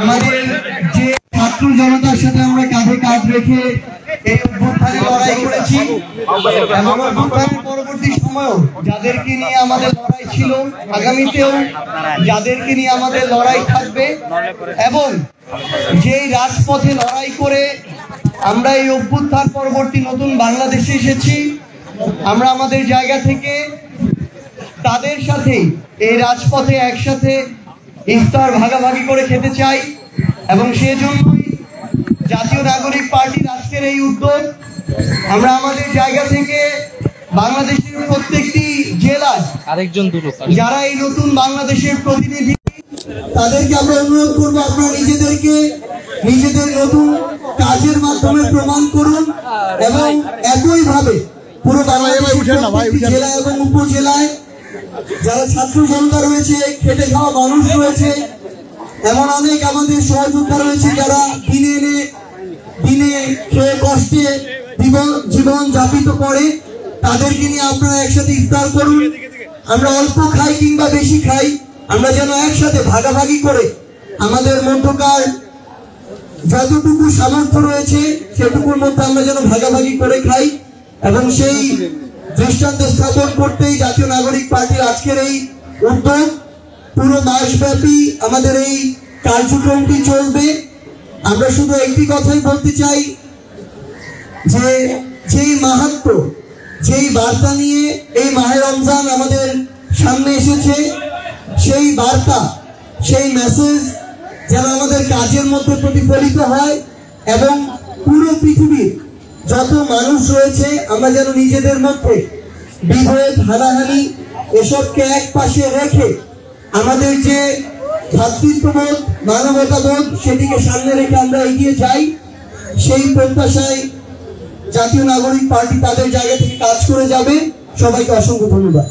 আমাদের যে ছাত্র জনতার সাথে আমরা কাঁধে কাঁধ রেখে এই অভ্যুত্থানে লড়াই করেছি এবং অভ্যুত্থানের পরবর্তী সময়ও যাদেরকে নিয়ে আমাদের লড়াই ছিল, আগামীতেও যাদেরকে নিয়ে আমাদের লড়াই থাকবে এবং যেই রাজপথে লড়াই করে আমরা এই অভ্যুত্থান পরবর্তী নতুন বাংলাদেশে এসেছি, আমরা আমাদের জায়গা থেকে তাদের সাথে এই রাজপথে একসাথে ইফতার ভাগাভাগি করে খেতে চাই এবং সেজন্যই জাতীয় নাগরিক পার্টির আজকের এই উদ্যোগ। আমরা আমাদের জায়গা থেকে বাংলাদেশের প্রত্যেকটি জেলায় যারা এই নতুন বাংলাদেশের প্রতিনিধি তাদেরকে আমরা অনুরোধ করবো, আপনারা নিজেদের নতুন কাজের মাধ্যমে প্রমাণ করুন এবং একইভাবে পুরো বাংলাদেশের জেলা এবং উপজেলায় যারা ছাত্র জনতা রয়েছে, খেটে খাওয়া মানুষ রয়েছে, এমন অনেক আমাদের সহযোদ্ধা রয়েছে যারা দিনে খেয়ে কষ্টে জীবন যাপিত করে, তাদেরকে নিয়ে আপনারা একসাথে ইফতার করুন। আমরা অল্প খাই কিংবা বেশি খাই, আমরা যেন একসাথে ভাগাভাগি করে আমাদের মধ্যকার যতটুকু সামর্থ্য রয়েছে সেটুকুর মধ্যে আমরা যেন ভাগাভাগি করে খাই এবং সেই দৃষ্টান্ত স্থাপন করতেই জাতীয় নাগরিক পার্টির আজকের এই উদ্যোগ। পুরো মাসব্যাপী আমাদের এই কার্যক্রমটি চলবে। আমরা শুধু একটি কথাই বলতে চাই যে যেই মাহাত্ম্য, যেই বার্তা নিয়ে এই মাহে রমজান আমাদের সামনে এসেছে, সেই বার্তা, সেই মেসেজ যেন আমাদের কাজের মধ্যে প্রতিফলিত হয় এবং পুরো পৃথিবীর যত মানুষ রয়েছে আমরা যেন নিজেদের মধ্যে বিভেদ, হানাহানি এসবকে এক পাশে রেখে আমাদের যে ভ্রাতৃত্ববোধ, মানবতাবোধ সেটিকে সামনে রেখে আমরা এগিয়ে যাই। সেই প্রত্যাশায় জাতীয় নাগরিক পার্টি তাদের জায়গা থেকে কাজ করে যাবে। সবাইকে অসংখ্য ধন্যবাদ।